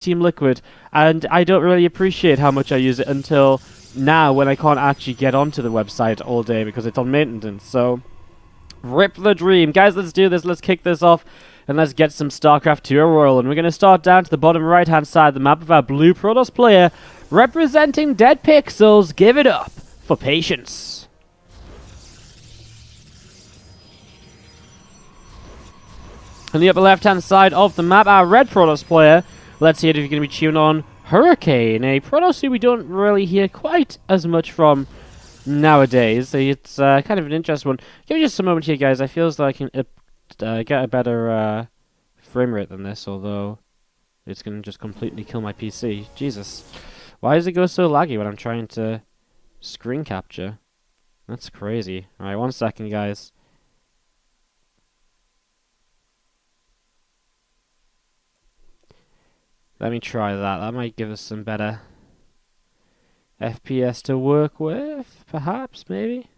Team Liquid, and I don't really appreciate how much I use it until now when I can't actually get onto the website all day because it's on maintenance. So, rip the dream. Guys, let's do this. Let's kick this off. And let's get some StarCraft 2 rolling. We're going to start down to the bottom right-hand side of the map of our blue Protoss player, representing Dead Pixels. Give it up for Patience. On the upper left-hand side of the map, our red Protoss player. Let's see if you're going to be tuning on Hurricane, a Protoss who we don't really hear quite as much from nowadays. It's kind of an interesting one. Give me just a moment here, guys. I feel like I can get a better frame rate than this, although it's going to just completely kill my PC. Jesus. Why does it go so laggy when I'm trying to screen capture? That's crazy. Alright, 1 second, guys. Let me try that. That might give us some better FPS to work with, perhaps, maybe?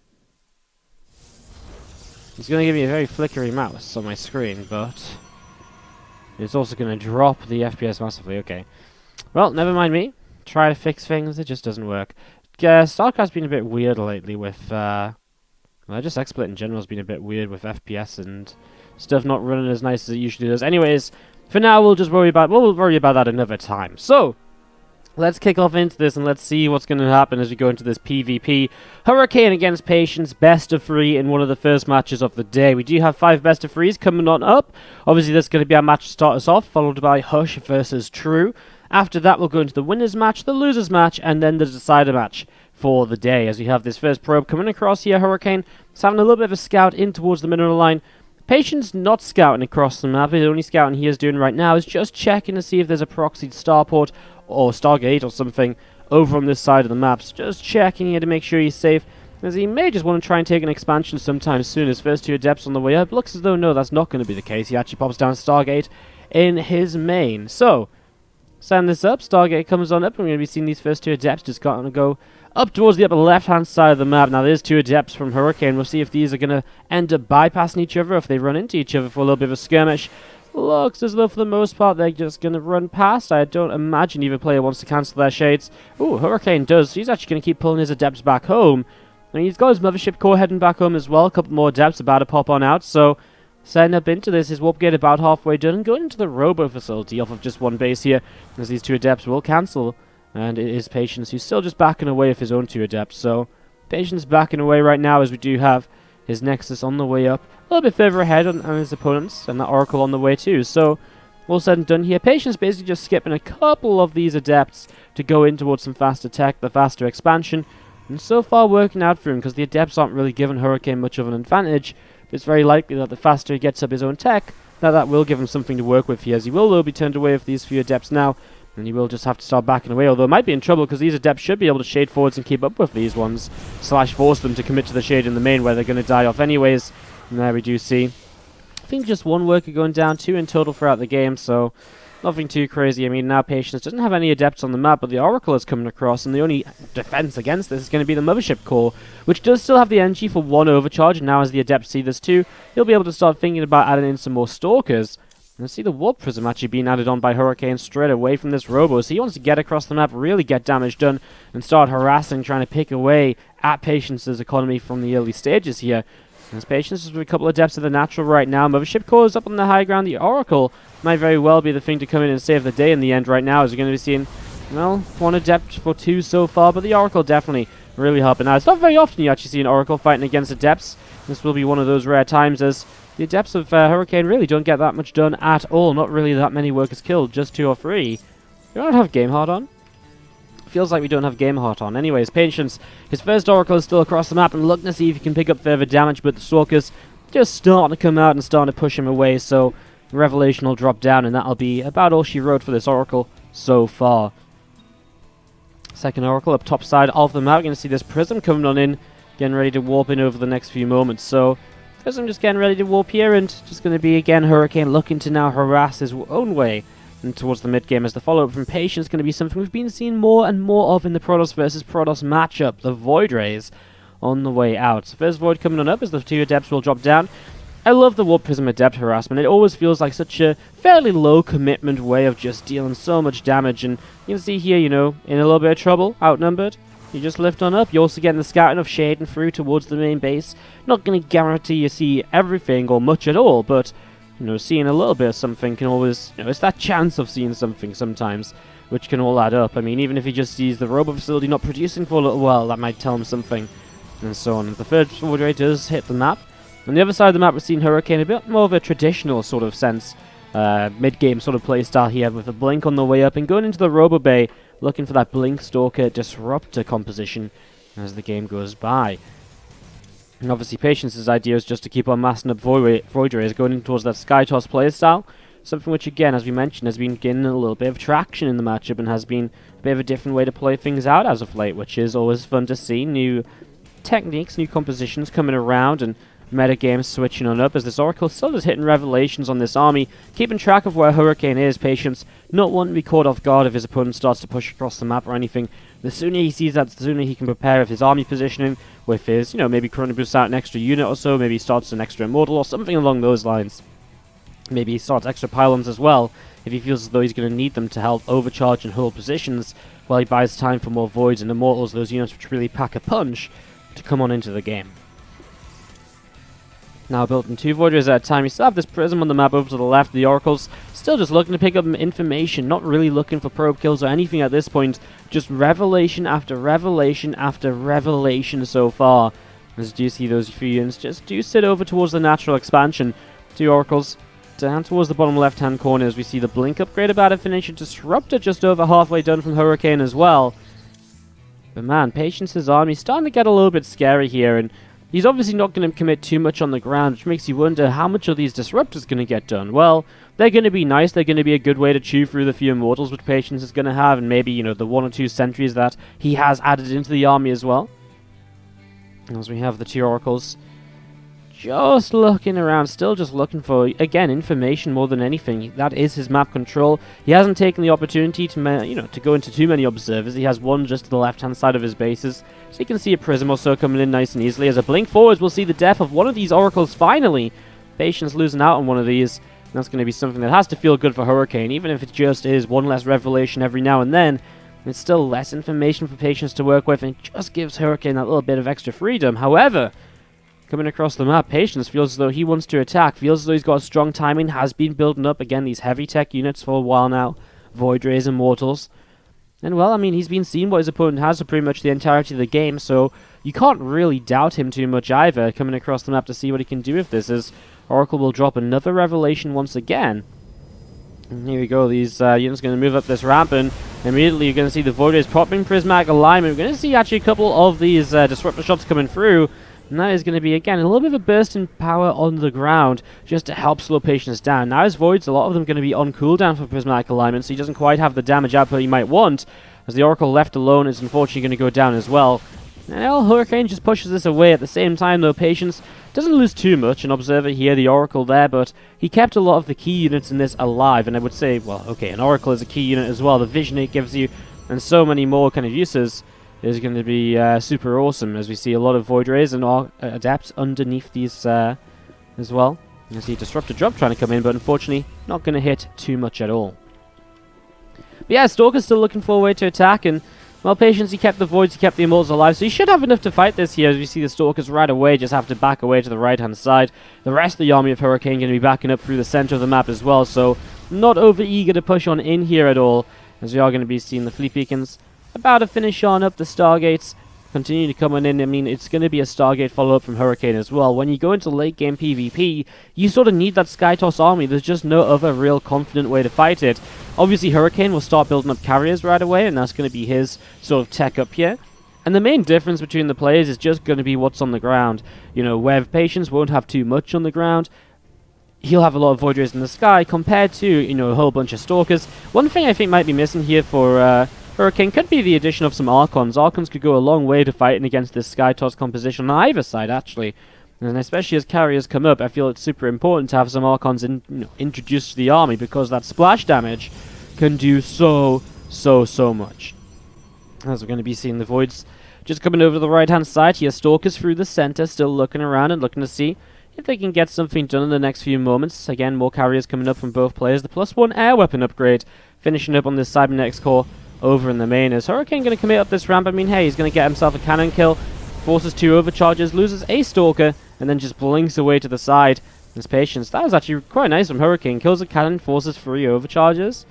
It's going to give me a very flickery mouse on my screen, but it's also going to drop the FPS massively. Okay. Well, never mind me. Try to fix things. It just doesn't work. StarCraft's been a bit weird lately with... well, just XSplit in general has been a bit weird with FPS and stuff not running as nice as it usually does. Anyways, for now, we'll worry about that another time. So, let's kick off into this and let's see what's going to happen as we go into this PvP. Hurricane against Patience, best of 3 in one of the first matches of the day. We do have 5 best of 3s coming on up. Obviously, this is going to be our match to start us off, followed by Hush versus True. After that, we'll go into the winners match, the losers match, and then the decider match for the day. As we have this first probe coming across here, Hurricane is having a little bit of a scout in towards the middle line. Patience not scouting across the map. The only scouting he is doing right now is just checking to see if there's a proxied starport or Stargate or something over on this side of the map. So just checking here to make sure he's safe, as he may just want to try and take an expansion sometime soon. His first 2 adepts on the way up. Looks as though, no, that's not going to be the case. He actually pops down Stargate in his main. So, send this up. Stargate comes on up. We're going to be seeing these first 2 adepts just going to go up towards the upper left-hand side of the map. Now, there's 2 adepts from Hurricane. We'll see if these are going to end up bypassing each other, if they run into each other for a little bit of a skirmish. Looks as though, for the most part, they're just going to run past. I don't imagine either player wants to cancel their shades. Ooh, Hurricane does. He's actually going to keep pulling his adepts back home. And he's got his mothership core heading back home as well. A couple more adepts about to pop on out. So, setting up into this, his warp gate about halfway done. And going into the robo facility off of just 1 base here, as these 2 adepts will cancel. And it is Patience who's still just backing away with his own 2 adepts. So, Patience backing away right now as we do have his Nexus on the way up. A little bit further ahead on his opponents. And that Oracle on the way too. So, all said and done here. Patience basically just skipping a couple of these adepts to go in towards some faster tech, the faster expansion. And so far working out for him, because the adepts aren't really giving Hurricane much of an advantage. But it's very likely that the faster he gets up his own tech, that will give him something to work with here. As he will, though, be turned away with these few adepts now. And he will just have to start backing away, although might be in trouble because these adepts should be able to shade forwards and keep up with these ones, / force them to commit to the shade in the main where they're going to die off anyways. And there we do see, I think just 1 worker going down, 2 in total throughout the game, so nothing too crazy. I mean, now Patience doesn't have any adepts on the map, but the Oracle is coming across, and the only defense against this is going to be the Mothership Core, which does still have the energy for 1 overcharge, and now as the adepts see this too, he'll be able to start thinking about adding in some more Stalkers. And I see the Warp Prism actually being added on by Hurricane straight away from this Robo, so he wants to get across the map, really get damage done, and start harassing, trying to pick away at Patience's economy from the early stages here. And as Patience is with a couple of depths of the natural right now, Mothership Core is up on the high ground. The Oracle might very well be the thing to come in and save the day in the end right now, as we're going to be seeing, well, 1 adept for 2 so far, but the Oracle definitely really helping. Now, it's not very often you actually see an Oracle fighting against adepts. This will be one of those rare times, as the adepts of Hurricane really don't get that much done at all. Not really that many workers killed, just 2 or 3. We don't have Game Heart on. Feels like we don't have Game Heart on. Anyways, Patience, his first Oracle is still across the map and looking to see if he can pick up further damage, but the Stalkers just starting to come out and starting to push him away, so Revelation will drop down, and that'll be about all she wrote for this Oracle so far. Second Oracle up top side of the map. We're going to see this Prism coming on in, getting ready to warp in over the next few moments. So, Prism just getting ready to warp here, and just going to be, again, Hurricane looking to now harass his own way and towards the mid-game, as the follow-up from Patience is going to be something we've been seeing more and more of in the Protoss versus Protoss matchup, the Void Rays on the way out. So first Void coming on up as the 2 adepts will drop down. I love the Warp Prism Adept harassment. It always feels like such a fairly low commitment way of just dealing so much damage. And you can see here, you know, in a little bit of trouble, outnumbered. You just lift on up. You're also getting the scouting of shading through towards the main base. Not going to guarantee you see everything or much at all, but, you know, seeing a little bit of something can always, you know, it's that chance of seeing something sometimes, which can all add up. I mean, even if he just sees the robot facility not producing for a little while, that might tell him something, and so on. The third Void Ray does hit the map. On the other side of the map, we're seeing Hurricane a bit more of a traditional sort of sense, mid-game sort of playstyle here, with a blink on the way up and going into the Robo Bay, looking for that Blink Stalker Disruptor composition as the game goes by. And obviously, Patience's idea is just to keep on massing up Void Rays, going in towards that Sky Toss playstyle, something which, again, as we mentioned, has been getting a little bit of traction in the matchup and has been a bit of a different way to play things out as of late, which is always fun to see. New techniques, new compositions coming around, and metagames switching on up as this Oracle still is hitting revelations on this army, keeping track of where Hurricane is. Patience not wanting to be caught off guard if his opponent starts to push across the map or anything. The sooner he sees that, the sooner he can prepare with his army positioning, with his, you know, maybe Chrono Boost out an extra unit or so, maybe he starts an extra Immortal or something along those lines. Maybe he starts extra pylons as well, if he feels as though he's going to need them to help overcharge and hold positions, while he buys time for more Voids and Immortals, those units which really pack a punch, to come on into the game. Now built in 2 Void Rays at a time. You still have this Prism on the map over to the left. The Oracle's still just looking to pick up information, not really looking for probe kills or anything at this point. Just revelation after revelation after revelation so far. As you see those few units just do sit over towards the natural expansion. 2 Oracles down towards the bottom left-hand corner as we see the Blink upgrade about to finish. A Disruptor just over halfway done from Hurricane as well. But man, Patience's army starting to get a little bit scary here, and he's obviously not going to commit too much on the ground, which makes you wonder how much of these Disruptors going to get done. Well, they're going to be nice. They're going to be a good way to chew through the few Immortals which Patience is going to have, and maybe, you know, the 1 or 2 Sentries that he has added into the army as well. As we have the 2 Oracles just looking around, still just looking for, again, information more than anything. That is his map control. He hasn't taken the opportunity to, you know, to go into too many observers. He has one just to the left-hand side of his bases, so you can see a Prism or so coming in nice and easily. As a blink forwards, we'll see the death of one of these Oracles finally. Patience losing out on one of these. And that's going to be something that has to feel good for Hurricane, even if it just is one less revelation every now and then. It's still less information for Patience to work with, and it just gives Hurricane that little bit of extra freedom. However, coming across the map, Patience feels as though he wants to attack, feels as though he's got strong timing, has been building up, again, these heavy tech units for a while now. Void Rays and Mortals. And, well, I mean, he's been seeing what his opponent has for pretty much the entirety of the game, so you can't really doubt him too much either, coming across the map to see what he can do with this, as Oracle will drop another revelation once again. And here we go, these units are going to move up this ramp, and immediately you're going to see the Void Rays popping prismatic alignment. We're going to see actually a couple of these Disruptor shots coming through, and that is going to be, again, a little bit of a burst in power on the ground, just to help slow Patience down. Now his Voids, a lot of them going to be on cooldown for prismatic alignment, so he doesn't quite have the damage output he might want, as the Oracle left alone is unfortunately going to go down as well. And Hurricane just pushes this away. At the same time, though, Patience doesn't lose too much. An Observer here, the Oracle there, but he kept a lot of the key units in this alive, and I would say, well, okay, an Oracle is a key unit as well. The vision it gives you, and so many more kind of uses, is going to be super awesome, as we see a lot of Void Rays and Adepts underneath these as well. You see Disruptor Drop trying to come in, but unfortunately not going to hit too much at all. But yeah, Stalker's still looking for a way to attack, and, well, Patience, he kept the Voids, he kept the Immortals alive, so he should have enough to fight this here, as we see the Stalkers right away just have to back away to the right-hand side. The rest of the army of Hurricane going to be backing up through the center of the map as well, so not over-eager to push on in here at all, as we are going to be seeing the Fleet Beacons about to finish on up. The Stargates continue to come on in. I mean, it's going to be a Stargate follow-up from Hurricane as well. When you go into late-game PvP, you sort of need that Skytoss army. There's just no other real confident way to fight it. Obviously, Hurricane will start building up carriers right away, and that's going to be his sort of tech up here. And the main difference between the players is just going to be what's on the ground. You know, where Patience won't have too much on the ground, he'll have a lot of Void Rays in the sky, compared to, you know, a whole bunch of Stalkers. One thing I think might be missing here for Hurricane could be the addition of some Archons. Archons could go a long way to fighting against this Skytoss composition on either side, actually. And especially as carriers come up, I feel it's super important to have some Archons introduced to the army, because that splash damage can do so much. As we're going to be seeing the Voids just coming over to the right-hand side here. Stalkers through the center, still looking around and looking to see if they can get something done in the next few moments. Again, more carriers coming up from both players. The +1 air weapon upgrade finishing up on this cybernetics core over in the main. Is Hurricane going to commit up this ramp? I mean, hey, he's going to get himself a cannon kill, forces 2 overcharges, loses a stalker, and then just blinks away to the side. His patience. That was actually quite nice from Hurricane. Kills a cannon, forces 3 overcharges.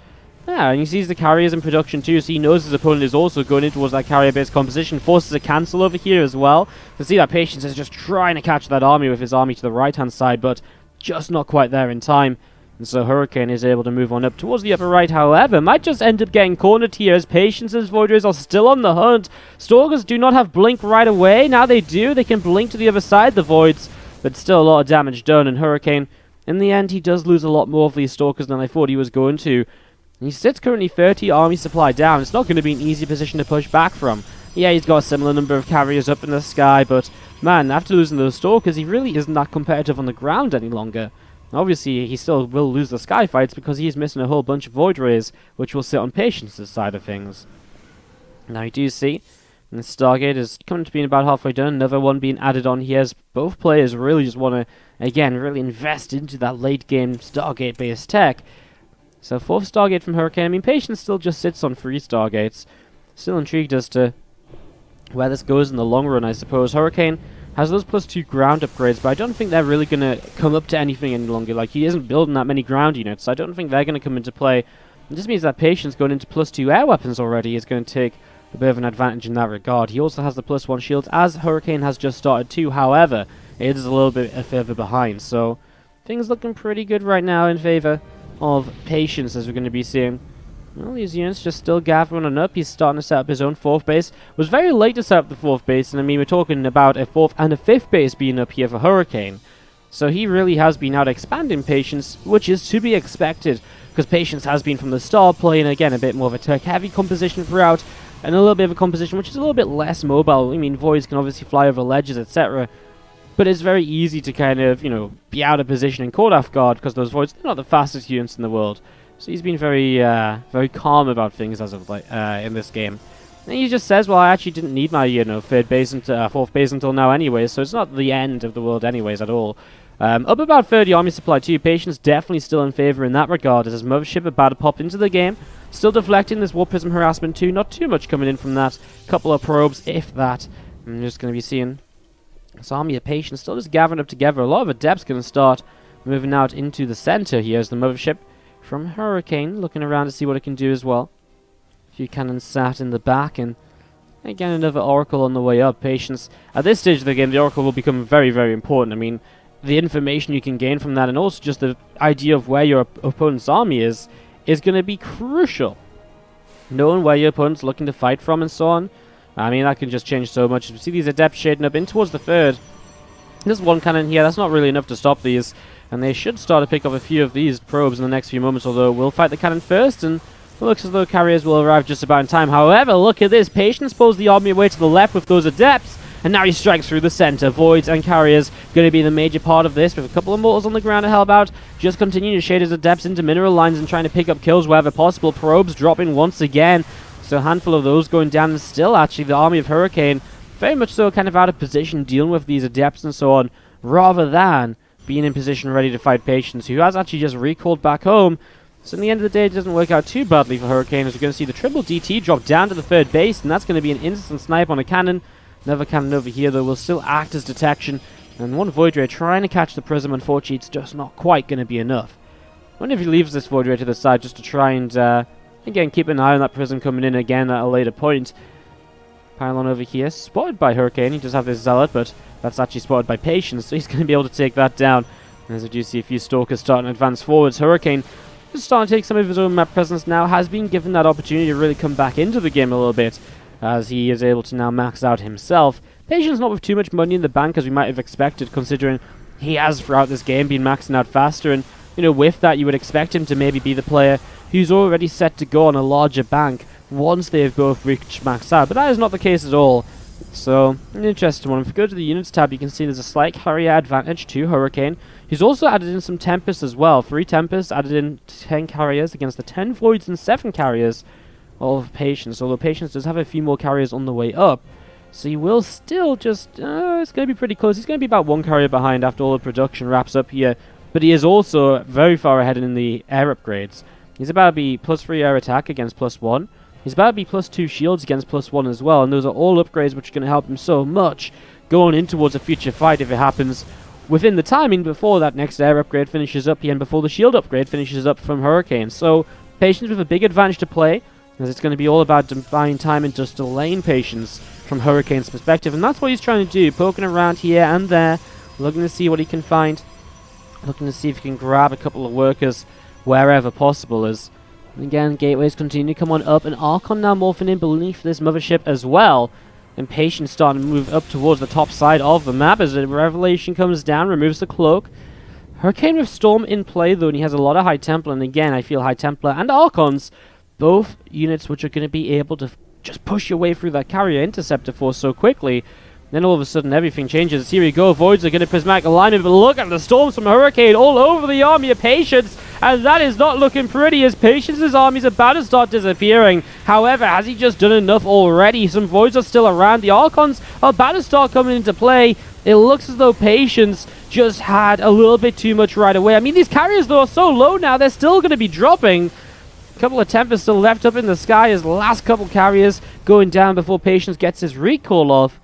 Yeah, and he sees the carriers in production too, so he knows his opponent is also going in towards that carrier-based composition. Forces a cancel over here as well. To see that Patience is just trying to catch that army with his army to the right-hand side, but just not quite there in time. And so Hurricane is able to move on up towards the upper right, however, might just end up getting cornered here as Patience's Void Rays are still on the hunt. Stalkers do not have blink right away. Now they do. They can blink to the other side, the Voids, but still a lot of damage done. And Hurricane, in the end, he does lose a lot more of these Stalkers than I thought he was going to. He sits currently 30 army supply down. It's not going to be an easy position to push back from. Yeah, he's got a similar number of carriers up in the sky, but man, after losing those Stalkers, he really isn't that competitive on the ground any longer. Obviously, he still will lose the sky fights because he's missing a whole bunch of Void Rays, which will sit on Patience's side of things. Now, you do see, and the Stargate is coming to being about halfway done. Another one being added on here as both players really just want to, again, really invest into that late-game Stargate-based tech. So 4th Stargate from Hurricane. I mean, Patience still just sits on 3 Stargates. Still intrigued as to where this goes in the long run, I suppose. Hurricane has those +2 ground upgrades, but I don't think they're really going to come up to anything any longer. Like, he isn't building that many ground units, so I don't think they're going to come into play. It just means that Patience going into +2 air weapons already is going to take a bit of an advantage in that regard. He also has the +1 shields, as Hurricane has just started too. However, it is a little bit further behind, so things looking pretty good right now in favor of Patience, as we're going to be seeing. Well, these units just still gathering on up. He's starting to set up his own 4th base. Was very late to set up the 4th base, and I mean, we're talking about a 4th and a 5th base being up here for Hurricane. So he really has been out expanding Patience, which is to be expected, because Patience has been from the start playing, again, a bit more of a tech-heavy composition throughout, and a little bit of a composition which is a little bit less mobile. I mean, Voids can obviously fly over ledges, etc., but it's very easy to kind of, you know, be out of position and caught off guard, because those Voids, they're not the fastest units in the world. So he's been very, very calm about things as of like in this game. And he just says, "Well, I actually didn't need my, you know, 4th base until now, anyway. So it's not the end of the world, anyways, at all." Up about 30 army supply too. Patience definitely still in favor in that regard, as his mothership about to pop into the game. Still deflecting this Warp Prism harassment too. Not too much coming in from that. Couple of probes, if that. I'm just going to be seeing this army of Patience still just gathering up together. A lot of adepts going to start moving out into the center here as the mothership from Hurricane, looking around to see what it can do as well. A few cannons sat in the back, and again another Oracle on the way up. Patience. At this stage of the game, the Oracle will become very, very important. I mean, the information you can gain from that, and also just the idea of where your opponent's army is going to be crucial. Knowing where your opponent's looking to fight from and so on, I mean, that can just change so much. As we see these Adepts shading up in towards the 3rd. There's one cannon here. That's not really enough to stop these. And they should start to pick up a few of these probes in the next few moments, although we'll fight the cannon first, and it looks as though carriers will arrive just about in time. However, look at this. Patience pulls the army away to the left with those Adepts, and now he strikes through the center. Voids and carriers going to be the major part of this, with a couple of mortals on the ground to help out. Just continuing to shade his Adepts into mineral lines and trying to pick up kills wherever possible. Probes dropping once again. So a handful of those going down, and still actually the army of Hurricane very much so kind of out of position dealing with these Adepts and so on, rather than being in position ready to fight Patience, who has actually just recalled back home. So in the end of the day, it doesn't work out too badly for Hurricane, as we're going to see the triple DT drop down to the 3rd base, and that's going to be an instant snipe on a cannon. Another cannon over here, though, will still act as detection, and one Void Ray trying to catch the Prism. Unfortunately, it's just not quite going to be enough. I wonder if he leaves this Void Ray to the side just to try and, again, keep an eye on that Prism coming in again at a later point. Pylon over here, spotted by Hurricane. He does have his Zealot, but that's actually spotted by Patience, so he's going to be able to take that down. And as we do see a few Stalkers starting to advance forwards, Hurricane just starting to take some of his own map presence now, has been given that opportunity to really come back into the game a little bit, as he is able to now max out himself. Patience not with too much money in the bank as we might have expected, considering he has throughout this game been maxing out faster, and you know, with that you would expect him to maybe be the player who's already set to go on a larger bank once they've both reached max out, but that is not the case at all. So, an interesting one. If we go to the units tab, you can see there's a slight carrier advantage to Hurricane. He's also added in some Tempests as well. 3 Tempests, added in 10 carriers against the 10 Voids and 7 carriers of Patience. Although Patience does have a few more carriers on the way up. So he will still just, it's going to be pretty close. He's going to be about 1 carrier behind after all the production wraps up here. But he is also very far ahead in the air upgrades. He's about to be +3 air attack against +1. He's about to be +2 shields against +1 as well. And those are all upgrades which are going to help him so much going in towards a future fight if it happens within the timing before that next air upgrade finishes up here and before the shield upgrade finishes up from Hurricane. So Patience with a big advantage to play, as it's going to be all about buying time and just delaying Patience from Hurricane's perspective. And that's what he's trying to do, poking around here and there, looking to see what he can find, looking to see if he can grab a couple of workers wherever possible. As again, gateways continue to come on up, and Archon now morphing in beneath this mothership as well. And Patience starting to move up towards the top side of the map as the Revelation comes down, removes the cloak. Hurricane with Storm in play though, and he has a lot of High Templar, and again, I feel High Templar and Archons, both units which are going to be able to just push your way through that carrier interceptor force so quickly. Then all of a sudden everything changes. Here we go, Voids are going to prismatic alignment, but look at the storms from Hurricane all over the army of Patience, and that is not looking pretty as Patience's army is about to start disappearing. However, has he just done enough already? Some Voids are still around. The Archons are about to start coming into play. It looks as though Patience just had a little bit too much right away. I mean, these carriers though are so low now, they're still going to be dropping. A couple of Tempests still left up in the sky as the last couple carriers going down before Patience gets his recall off.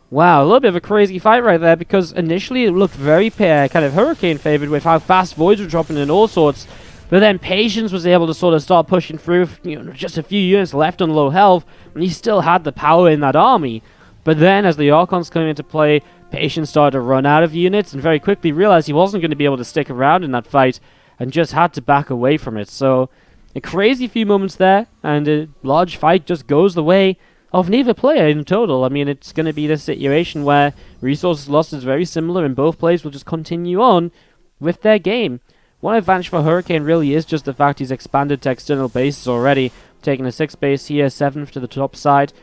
Wow, a little bit of a crazy fight right there, because initially it looked very kind of Hurricane favored with how fast Voids were dropping and all sorts, but then Patience was able to sort of start pushing through, just a few units left on low health, and he still had the power in that army. But then as the Archons came into play, Patience started to run out of units and very quickly realized he wasn't going to be able to stick around in that fight and just had to back away from it. So a crazy few moments there, and a large fight just goes the way of neither player in total. I mean, it's going to be this situation where resources lost is very similar, and both players will just continue on with their game. One advantage for Hurricane really is just the fact he's expanded to external bases already, taking a 6th base here, 7th to the top side.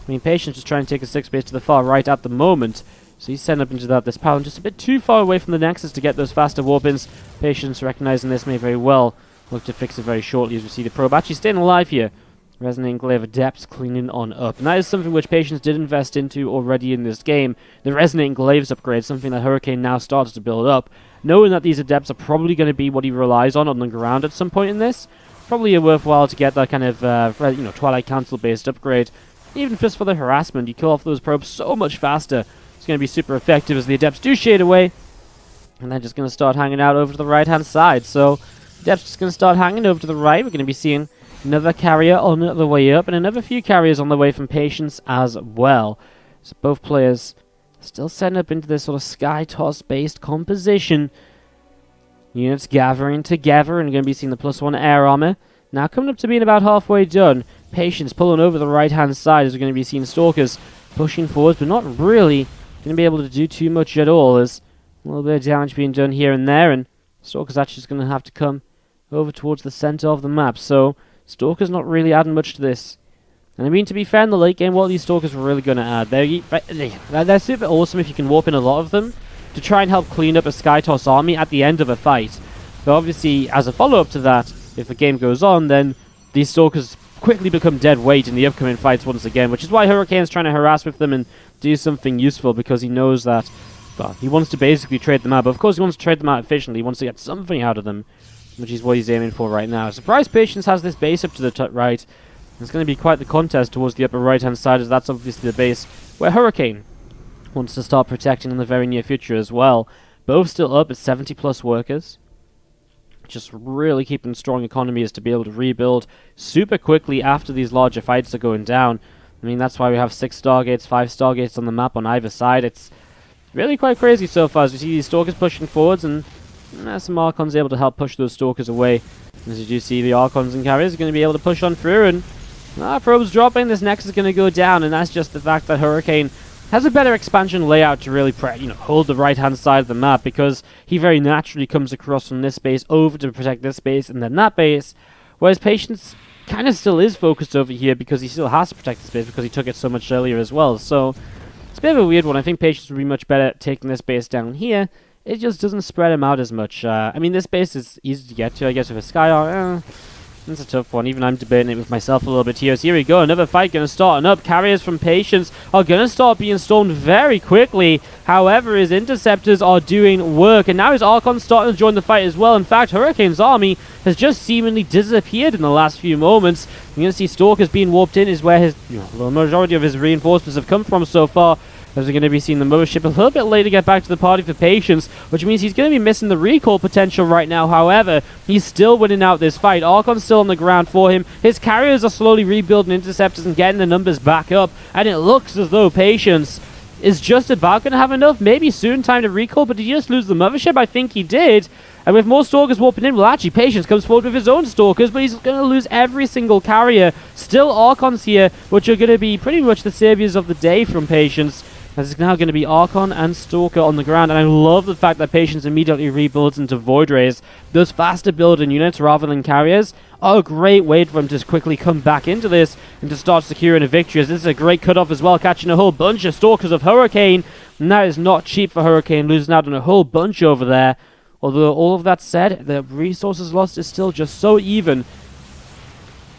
I mean, Patience is trying to take a 6th base to the far right at the moment, so he's sent up into this power, just a bit too far away from the Nexus to get those faster warp-ins. Patience, recognizing this, may very well look to fix it very shortly as we see the probe actually staying alive here. Resonating Glaive Adepts cleaning on up. And that is something which Patience did invest into already in this game. The Resonating Glaives upgrade, something that Hurricane now started to build up. Knowing that these Adepts are probably going to be what he relies on the ground at some point in this, probably worthwhile to get that kind of Twilight Council-based upgrade. Even just for the harassment, you kill off those probes so much faster. It's going to be super effective as the Adepts do shade away. And they're just going to start hanging out over to the right-hand side. So, Adepts just going to start hanging over to the right. We're going to be seeing another carrier on the way up, and another few carriers on the way from Patience as well. So both players still setting up into this sort of sky toss-based composition. Units gathering together, and going to be seeing the +1 air armor. Now coming up to being about halfway done. Patience pulling over the right-hand side as we're going to be seeing Stalkers pushing forwards, but not really going to be able to do too much at all. There's a little bit of damage being done here and there, and Stalkers actually just going to have to come over towards the center of the map. So Stalker's not really adding much to this. And I mean, to be fair, in the late game, what are these Stalkers really going to add? They're super awesome if you can warp in a lot of them to try and help clean up a Skytoss army at the end of a fight. But obviously, as a follow-up to that, if the game goes on, then these Stalkers quickly become dead weight in the upcoming fights once again, which is why Hurricane's trying to harass with them and do something useful, because he knows that, well, he wants to basically trade them out. But of course, he wants to trade them out efficiently. He wants to get something out of them, which is what he's aiming for right now. Surprise Patience has this base up to the right. It's going to be quite the contest towards the upper right-hand side, as that's obviously the base where Hurricane wants to start protecting in the very near future as well. Both still up at 70+ workers. Just really keeping strong economies to be able to rebuild super quickly after these larger fights are going down. I mean, that's why we have 6 Stargates, 5 Stargates on the map on either side. It's really quite crazy so far as we see these Stalkers pushing forwards, and some Archons able to help push those Stalkers away. As you do see, the Archons and carriers are going to be able to push on through, and probes dropping. This Nexus is going to go down, and that's just the fact that Hurricane has a better expansion layout to really hold the right-hand side of the map, because he very naturally comes across from this base over to protect this base and then that base, whereas Patience kind of still is focused over here because he still has to protect this base because he took it so much earlier as well. So it's a bit of a weird one. I think Patience would be much better at taking this base down here. It just doesn't spread him out as much. I mean, this base is easy to get to, I guess, with a Sky Armor. That's a tough one. Even I'm debating it with myself a little bit here. So here we go. Another fight going to start. And up. Carriers from Patience are going to start being stormed very quickly. However, his interceptors are doing work. And now his Archon's starting to join the fight as well. In fact, Hurricane's army has just seemingly disappeared in the last few moments. You're going to see Stalkers being warped in is where his, the majority of his reinforcements have come from so far. As we're going to be seeing the mothership a little bit later get back to the party for Patience, which means he's going to be missing the recall potential right now. However, he's still winning out this fight. Archon's still on the ground for him. His carriers are slowly rebuilding interceptors and getting the numbers back up. And it looks as though Patience is just about going to have enough. Maybe soon time to recall, but did he just lose the mothership? I think he did. And with more Stalkers warping in, well, actually, Patience comes forward with his own Stalkers, but he's going to lose every single carrier. Still Archons here, which are going to be pretty much the saviors of the day from Patience. As it's now going to be Archon and Stalker on the ground. And I love the fact that Patience immediately rebuilds into Void Rays. Those faster building units rather than carriers are a great way for him to quickly come back into this and to start securing a victory. As this is a great cutoff as well, catching a whole bunch of Stalkers of Hurricane. And that is not cheap for Hurricane, losing out on a whole bunch over there. Although all of that said, the resources lost is still just so even.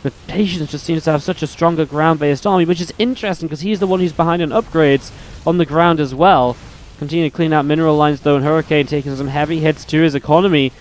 But Patience just seems to have such a stronger ground-based army, which is interesting because he's the one who's behind on upgrades on the ground as well. Continue to clean out mineral lines though, and Hurricane taking some heavy hits to his economy.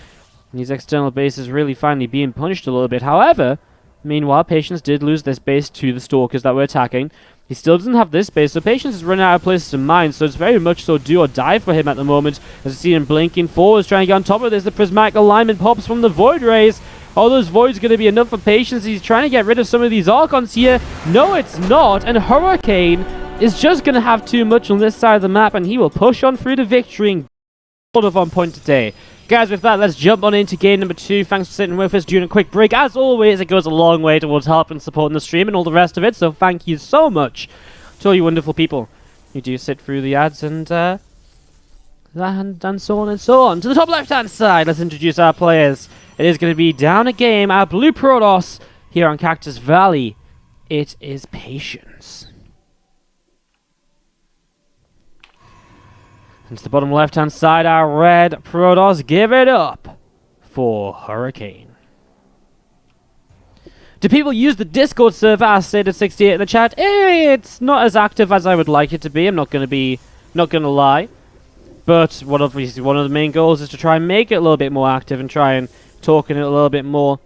And these external bases really finally being punished a little bit. However, meanwhile, Patience did lose this base to the Stalkers that were attacking. He still doesn't have this base, so Patience is running out of places to mine, so it's very much so do or die for him at the moment. As you see him blinking forwards, trying to get on top of this. The prismatic alignment pops from the Void Rays. All those Voids going to be enough for Patience. He's trying to get rid of some of these Archons here. No, it's not. And Hurricane is just going to have too much on this side of the map, and he will push on through to victory and sort of on point today. Guys, with that, let's jump on into game number 2. Thanks for sitting with us during a quick break. As always, it goes a long way towards helping supporting the stream and all the rest of it, so thank you so much to all you wonderful people who do sit through the ads and so on and so on. To the top left-hand side, let's introduce our players. It is going to be down a game, our Blue Protoss here on Cactus Valley. It is Patience. And to the bottom left-hand side, our Red Protoss. Give it up for Hurricane. Do people use the Discord server as stated 68 in the chat? It's not as active as I would like it to be. I'm not going to lie. But obviously one of the main goals is to try and make it a little bit more active and try and talk in it a little bit more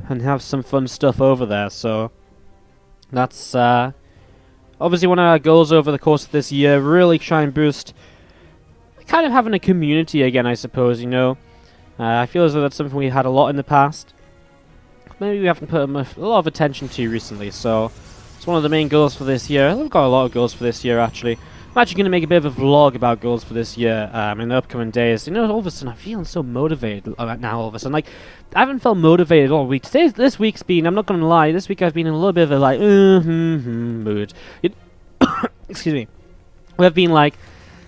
and have some fun stuff over there. So that's obviously one of our goals over the course of this year. Really try and boost kind of having a community again, I suppose, you know. I feel as though that's something we had a lot in the past. Maybe we haven't put a lot of attention to recently, so it's one of the main goals for this year. We've got a lot of goals for this year, actually. I'm actually going to make a bit of a vlog about goals for this year in the upcoming days. You know, all of a sudden I'm feeling so motivated now, all of a sudden. Like, I haven't felt motivated all week. This week's been, I'm not going to lie, this week I've been in a little bit of a, like, mood. Excuse me. We've been, like,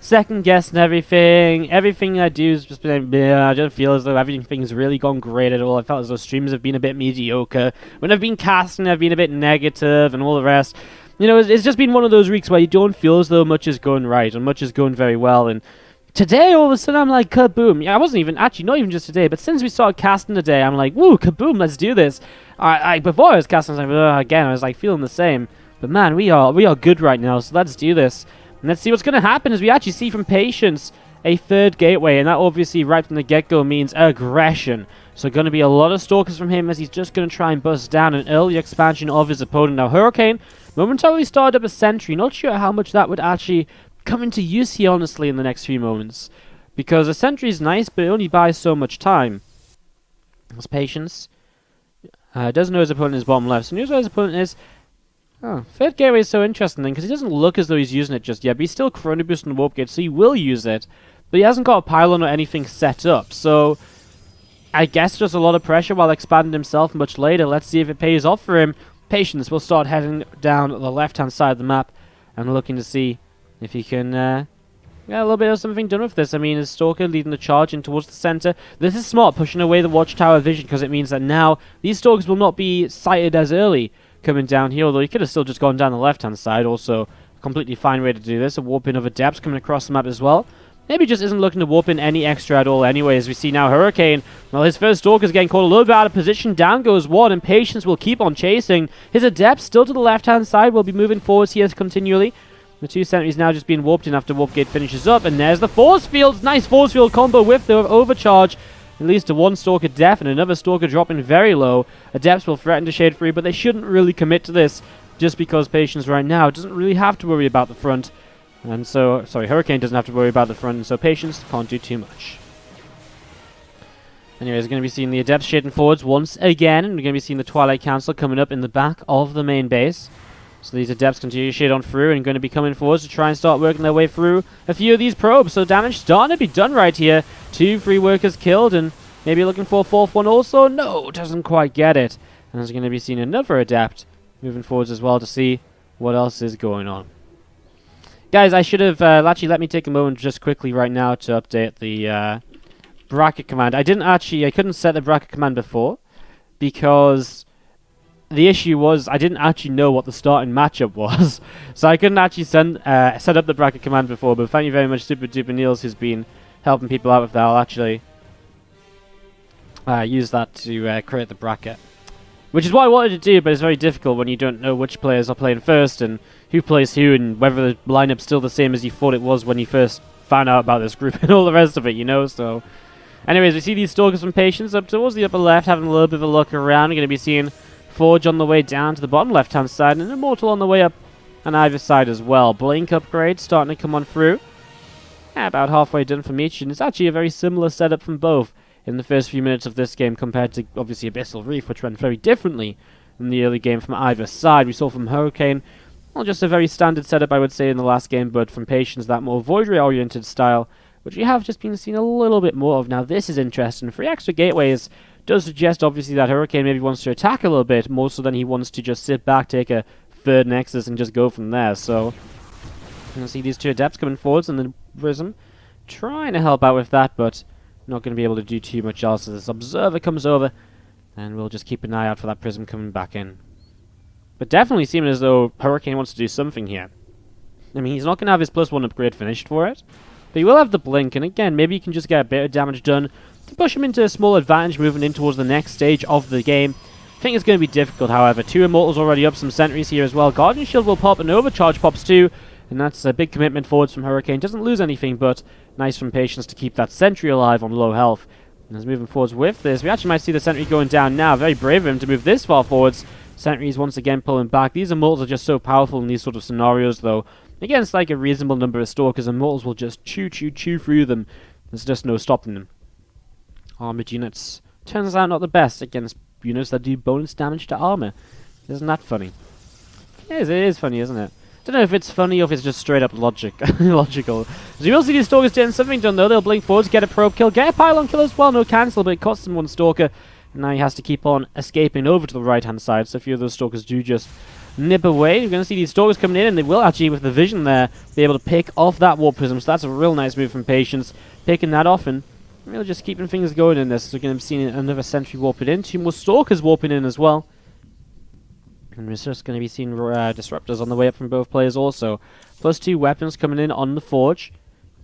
second-guessing everything. Everything I do has just been, I don't feel as though everything's really gone great at all. I felt as though streams have been a bit mediocre. When I've been casting, I've been a bit negative and all the rest. You know, it's just been one of those weeks where you don't feel as though much is going right and much is going very well. And today, all of a sudden, I'm like, kaboom. Yeah, I wasn't even, actually, not even just today, but since we started casting today, I'm like, woo, kaboom, let's do this. Before I was casting, I was like, again, I was like feeling the same. But man, we are good right now, so let's do this. And let's see what's going to happen as we actually see from Patience a third gateway. And that obviously, right from the get-go, means aggression. So going to be a lot of Stalkers from him as he's just going to try and bust down an early expansion of his opponent. Now, Hurricane momentarily started up a sentry. Not sure how much that would actually come into use here, honestly, in the next few moments. Because a sentry is nice, but it only buys so much time. That's Patience. Doesn't know his opponent is bottom left. So knows where his opponent is. Oh, third gateway is so interesting then, because he doesn't look as though he's using it just yet, but he's still chrono boosting the warp gate, so he will use it. But he hasn't got a pylon or anything set up, so I guess just a lot of pressure while expanding himself much later. Let's see if it pays off for him. Patience will start heading down the left-hand side of the map and looking to see if he can get a little bit of something done with this. I mean, his Stalker leading the charge in towards the center. This is smart, pushing away the Watchtower vision, because it means that now these Stalkers will not be sighted as early coming down here, although he could have still just gone down the left-hand side. Also, a completely fine way to do this. A warping of Adepts coming across the map as well. maybe just isn't looking to warp in any extra at all anyway. As we see now, Hurricane, well, his first Stalker's getting caught a little bit out of position. Down goes one, and Patience will keep on chasing. His Adept still to the left-hand side, will be moving forwards here continually. The two sentries now just being warped in after Warp Gate finishes up, and there's the Force Fields. Nice Force Field combo with the Overcharge. It leads to one Stalker death and another Stalker dropping very low. Adepts will threaten to shade free, but they shouldn't really commit to this just because Patience right now doesn't really have to worry about the front. And so, sorry, Hurricane doesn't have to worry about the front, and so Patience can't do too much. Anyways, we're going to be seeing the Adepts shading forwards once again, and we're going to be seeing the Twilight Council coming up in the back of the main base. So these Adepts continue to shade on through and going to be coming forwards to try and start working their way through a few of these probes. So damage starting to be done right here. 2 free workers killed, and maybe looking for a 4th one also. No, doesn't quite get it. And there's going to be seeing another Adept moving forwards as well to see what else is going on. Guys, I should have actually let me take a moment just quickly right now to update the bracket command. I couldn't set the bracket command before because the issue was I didn't actually know what the starting matchup was. So I couldn't actually set up the bracket command before, but thank you very much Super Duper Niels who's been helping people out with that. I'll actually use that to create the bracket. Which is what I wanted to do, but it's very difficult when you don't know which players are playing first and who plays who and whether the lineup's still the same as you thought it was when you first found out about this group and all the rest of it, you know, so... Anyways, we see these Stalkers from Patience up towards the upper left, having a little bit of a look around. We're going to be seeing Forge on the way down to the bottom left-hand side, and Immortal on the way up on either side as well. Blink upgrade starting to come on through. About halfway done from each, and it's actually a very similar setup from both in the first few minutes of this game compared to, obviously, Abyssal Reef, which went very differently in the early game from either side. We saw from Hurricane, well, just a very standard setup, I would say, in the last game, but from Patience, that more Void Ray-oriented style, which we have just been seeing a little bit more of. Now, this is interesting. 3 extra gateways does suggest, obviously, that Hurricane maybe wants to attack a little bit, more so than he wants to just sit back, take a 3rd Nexus, and just go from there. So, you can see these 2 Adepts coming forwards in the Prism, trying to help out with that, but not going to be able to do too much else as this Observer comes over, and we'll just keep an eye out for that Prism coming back in. But definitely seeming as though Hurricane wants to do something here. I mean, he's not going to have his +1 upgrade finished for it, but he will have the Blink, and again, maybe he can just get a bit of damage done to push him into a small advantage moving in towards the next stage of the game. I think it's going to be difficult, however. 2 Immortals already up, some Sentries here as well. Guardian Shield will pop, and Overcharge pops too, and that's a big commitment forwards from Hurricane. Doesn't lose anything, but nice from Patience to keep that Sentry alive on low health. And as moving forwards with this, we actually might see the Sentry going down now. Very brave of him to move this far forwards. Sentries once again pulling back. These Immortals are just so powerful in these sort of scenarios, though. Against like a reasonable number of Stalkers, Immortals will just chew through them. There's just no stopping them. Armored units turns out not the best against units that do bonus damage to armor. Isn't that funny? It is funny, isn't it? Don't know if it's funny or if it's just straight up logical. So you will see these Stalkers getting something done though. They'll blink forwards, get a probe kill, get a pylon kill as well. No cancel, but it costs him 1 Stalker. And now he has to keep on escaping over to the right hand side. So a few of those Stalkers do just nip away. You're going to see these Stalkers coming in, and they will actually, with the vision there, be able to pick off that Warp Prism. So that's a real nice move from Patience, picking that off and really just keeping things going in this. So we're going to be seeing another Sentry warping in, 2 more Stalkers warping in as well. And we're just going to be seeing Disruptors on the way up from both players also. +2 weapons coming in on the Forge,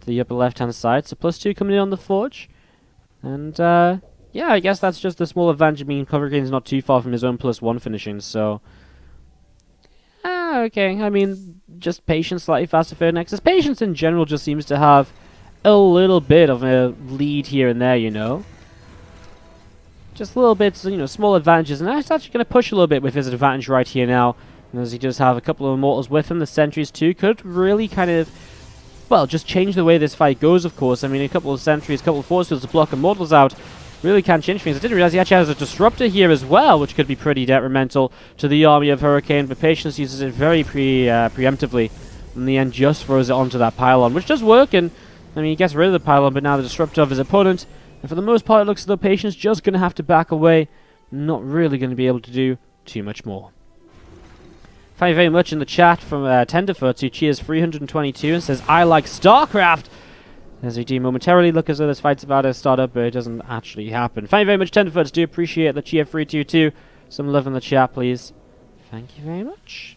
to the upper left-hand side. So +2 coming in on the Forge. And, yeah, I guess that's just the small advantage. I mean, Hurricane's not too far from his own +1 finishing, so... okay, I mean, just Patience slightly faster for Nexus. Patience in general just seems to have a little bit of a lead here and there, you know. Just little bits, you know, small advantages. And that's actually going to push a little bit with his advantage right here now. And as he does have a couple of Immortals with him, the Sentries too could really kind of, well, just change the way this fight goes, of course. I mean, a couple of Sentries, a couple of Force Fields to block Immortals out really can change things. I didn't realize he actually has a Disruptor here as well, which could be pretty detrimental to the army of Hurricane. But Patience uses it very preemptively. In the end, just throws it onto that pylon, which does work. And I mean, he gets rid of the pylon, but now the Disruptor of his opponent. And for the most part, it looks as though Patience just going to have to back away. Not really going to be able to do too much more. Thank you very much in the chat from Tenderfoot, who cheers 322 and says, I like StarCraft! As we do momentarily look as though this fight's about to start up, but it doesn't actually happen. Thank you very much, Tenderfoot. Do appreciate the cheer 322. Some love in the chat, please. Thank you very much.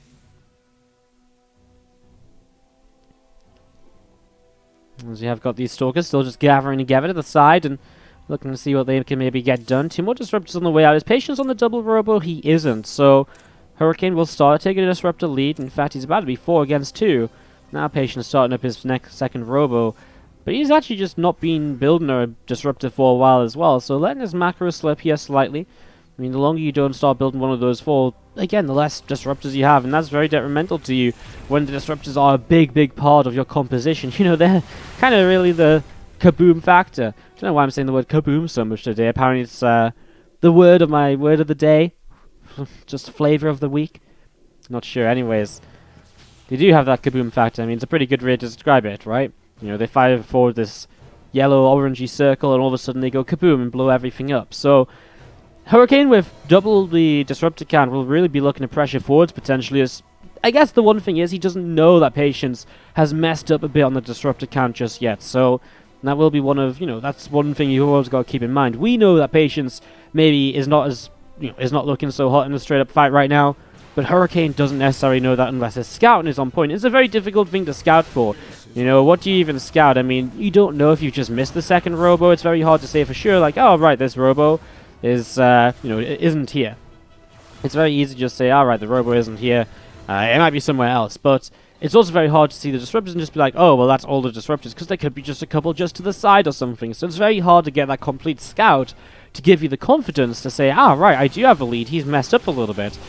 As you have got these Stalkers still just gathering together to the side and looking to see what they can maybe get done. 2 more Disruptors on the way out. Is Patience on the double Robo? He isn't. So Hurricane will start taking a Disruptor lead. In fact, he's about to be 4 against 2. Now Patience starting up his second Robo. But he's actually just not been building a Disruptor for a while as well. So letting his macro slip here slightly. I mean, the longer you don't start building one of those for, again, the less Disruptors you have. And that's very detrimental to you when the Disruptors are a big part of your composition. You know, they're kind of really the kaboom factor. I don't know why I'm saying the word kaboom so much today. Apparently it's the word of the day. Just flavor of the week. Not sure. Anyways, they do have that kaboom factor. I mean, it's a pretty good way to describe it, right? You know, they fire forward this yellow, orangey circle, and all of a sudden they go kaboom and blow everything up. So Hurricane with double the Disruptor count will really be looking to pressure forwards potentially. As I guess the one thing is he doesn't know that Patience has messed up a bit on the Disruptor count just yet. So that will be one of, you know, that's one thing you've always got to keep in mind. We know that Patience maybe is not as, you know, is not looking so hot in a straight up fight right now. But Hurricane doesn't necessarily know that unless his scouting is on point. It's a very difficult thing to scout for. You know, what do you even scout? I mean, you don't know if you just missed the second Robo. It's very hard to say for sure, like, oh, right, this Robo is, you know, it isn't here. It's very easy to just say, all right, the Robo isn't here. It might be somewhere else. But it's also very hard to see the Disruptors and just be like, oh, well, that's all the Disruptors, because there could be just a couple just to the side or something. So it's very hard to get that complete scout to give you the confidence to say, ah, right, I do have a lead. He's messed up a little bit.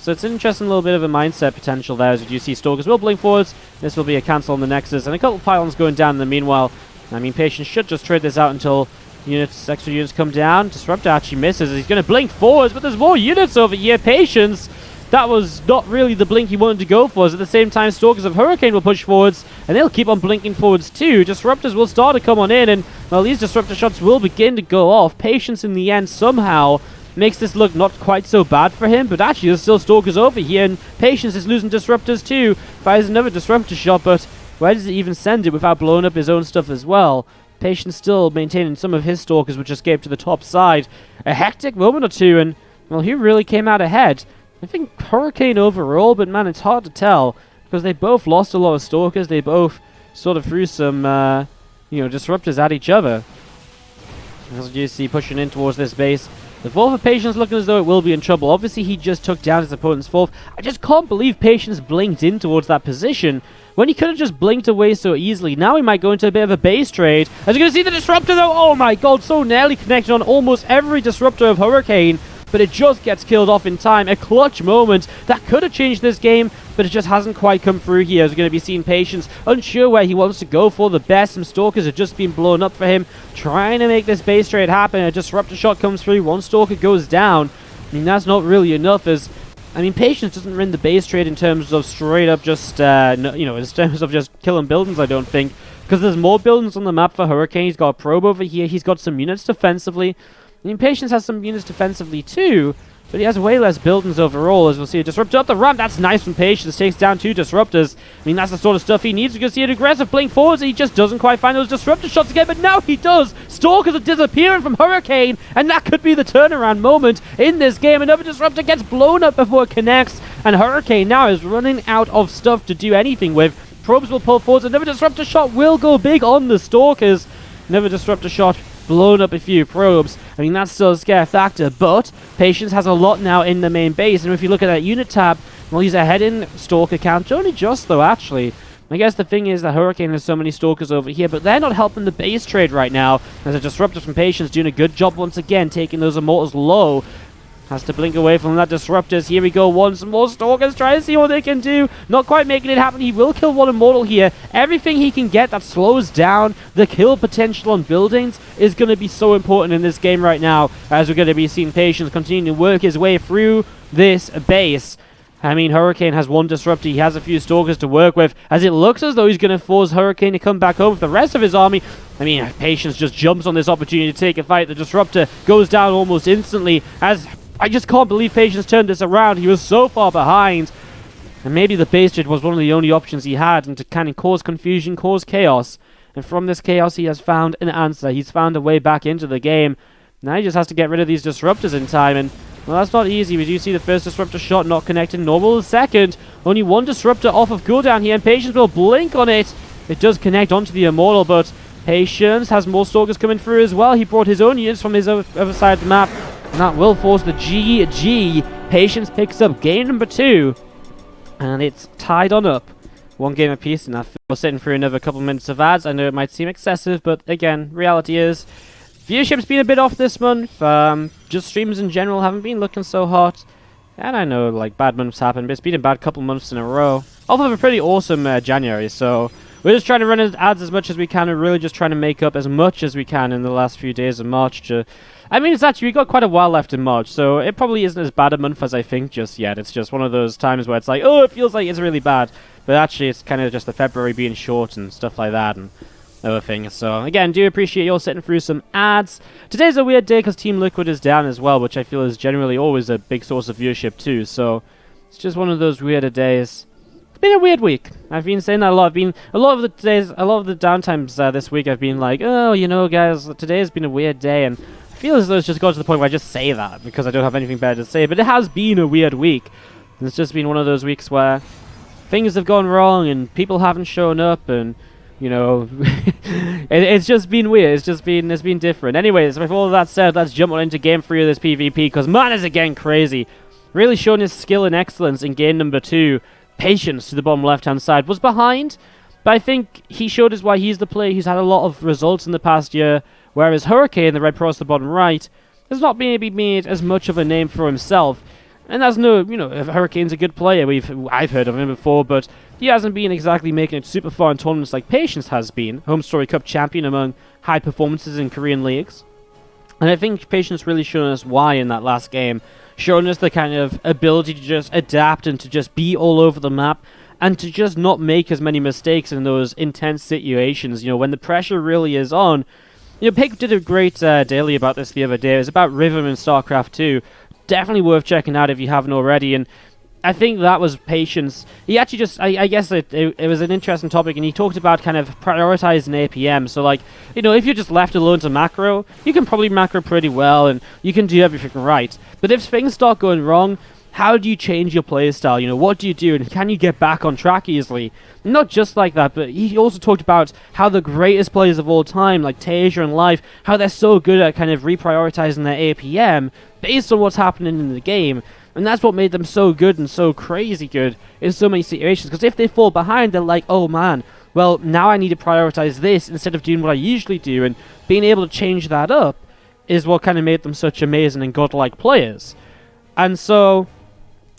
So it's an interesting little bit of a mindset potential there, as you do see Stalkers will blink forwards. This will be a cancel on the Nexus, and a couple of pylons going down in the meanwhile. I mean, Patience should just trade this out until extra units come down. Disruptor actually misses. He's going to blink forwards, but there's more units over here. Patience, that was not really the blink he wanted to go for. As at the same time, Stalkers of Hurricane will push forwards, and they'll keep on blinking forwards too. Disruptors will start to come on in, and, well, these Disruptor shots will begin to go off. Patience in the end somehow makes this look not quite so bad for him, but actually there's still Stalkers over here, and Patience is losing Disruptors too. Fires another Disruptor shot, but where does he even send it without blowing up his own stuff as well? Patience still maintaining some of his Stalkers, which escaped to the top side. A hectic moment or two, and, well, he really came out ahead. I think Hurricane overall, but man, it's hard to tell, because they both lost a lot of Stalkers. They both sort of threw some, Disruptors at each other. As you see, pushing in towards this base. The fourth of Patience looking as though it will be in trouble. Obviously, he just took down his opponent's fourth. I just can't believe Patience blinked in towards that position when he could have just blinked away so easily. Now he might go into a bit of a base trade. As you're going to see the Disruptor, though. Oh my god, so nearly connected on almost every Disruptor of Hurricane. But it just gets killed off in time. A clutch moment that could have changed this game, but it just hasn't quite come through here. As we're going to be seeing Patience unsure where he wants to go for. The best. Some Stalkers have just been blown up for him, trying to make this base trade happen. A Disruptor shot comes through. One Stalker goes down. I mean, that's not really enough, as I mean, Patience doesn't win the base trade in terms of straight up just, in terms of just killing buildings, I don't think. Because there's more buildings on the map for Hurricane. He's got a probe over here. He's got some units defensively. I mean, Patience has some units defensively too, but he has way less buildings overall. As we'll see a Disruptor up the ramp. That's nice from Patience. Takes down 2 Disruptors. I mean, that's the sort of stuff he needs. We're going to see an aggressive blink forwards. He just doesn't quite find those Disruptor shots again, but now he does. Stalkers are disappearing from Hurricane, and that could be the turnaround moment in this game. Another Disruptor gets blown up before it connects, and Hurricane now is running out of stuff to do anything with. Probes will pull forwards. Another Disruptor shot will go big on the Stalkers. Another Disruptor shot blown up a few probes. I mean, that's still a scare factor, but Patience has a lot now in the main base, and if you look at that unit tab, well, he's ahead in Stalker count. Only just, though, actually. I guess the thing is that Hurricane has so many Stalkers over here, but they're not helping the base trade right now. There's a Disruptor from Patience doing a good job once again, taking those Immortals low. Has to blink away from that Disruptors. Here we go. Some more Stalkers trying to see what they can do. Not quite making it happen. He will kill one Immortal here. Everything he can get that slows down the kill potential on buildings is going to be so important in this game right now, as we're going to be seeing Patience continue to work his way through this base. I mean, Hurricane has one Disruptor. He has a few Stalkers to work with, as it looks as though he's going to force Hurricane to come back home with the rest of his army. I mean, Patience just jumps on this opportunity to take a fight. The Disruptor goes down almost instantly, as I just can't believe Patience turned this around. He was so far behind. And maybe the base trade was one of the only options he had, and to kind of cause confusion, cause chaos. And from this chaos, he has found an answer. He's found a way back into the game. Now he just has to get rid of these Disruptors in time, and, well, that's not easy. We do see the first Disruptor shot not connected. Normal the second. Only one Disruptor off of cooldown here, and Patience will blink on it. It does connect onto the Immortal, but Patience has more Stalkers coming through as well. He brought his own units from his other side of the map, and that will force the GG. Patience picks up game number 2, and it's tied on up. 1 game apiece, and we're sitting through another couple minutes of ads. I know it might seem excessive, but again, reality is viewership's been a bit off this month. Just streams in general haven't been looking so hot. And I know, like, bad months happen, but it's been a bad couple months in a row. Off of a pretty awesome January, so we're just trying to run ads as much as we can, and really just trying to make up as much as we can in the last few days of March. I mean, it's actually, we got quite a while left in March, so it probably isn't as bad a month as I think just yet. It's just one of those times where it's like, oh, it feels like it's really bad. But actually, it's kind of just the February being short and stuff like that, and other things. So again, do appreciate you all sitting through some ads. Today's a weird day because Team Liquid is down as well, which I feel is generally always a big source of viewership too. So it's just one of those weirder days. It's been a weird week. I've been saying that a lot. A lot of the downtimes this week I've been like, oh, you know, guys, today has been a weird day, and I feel as though it's just got to the point where I just say that because I don't have anything better to say. But it has been a weird week. And it's just been one of those weeks where things have gone wrong and people haven't shown up, and you know, it's just been weird. It's been different. Anyways, with all of that said, let's jump on into game 3 of this PvP, because man is again crazy. Really showing his skill and excellence in game number 2. Patience to the bottom left-hand side. Was behind, but I think he showed us why he's the player who's had a lot of results in the past year, whereas Hurricane, the red pro at the bottom right, has not maybe made as much of a name for himself. And that's no, you know, Hurricane's a good player. I've heard of him before, but he hasn't been exactly making it super far in tournaments like Patience has been. Home Story Cup champion among high performances in Korean leagues. And I think Patience really shown us why in that last game. Showing us the kind of ability to just adapt and to just be all over the map. And to just not make as many mistakes in those intense situations. You know, when the pressure really is on. You know, Pig did a great daily about this the other day. It was about Rhythm in StarCraft 2. Definitely worth checking out if you haven't already, and I think that was Patience. He actually just, I guess it was an interesting topic, and he talked about kind of prioritizing APM. So, like, you know, if you're just left alone to macro, you can probably macro pretty well, and you can do everything right. But if things start going wrong, how do you change your playstyle? You know, what do you do, and can you get back on track easily? Not just like that, but he also talked about how the greatest players of all time, like Tasia and Life, how they're so good at kind of reprioritizing their APM based on what's happening in the game. And that's what made them so good and so crazy good in so many situations. Because if they fall behind, they're like, oh man, well, now I need to prioritize this instead of doing what I usually do. And being able to change that up is what kind of made them such amazing and godlike players. And so,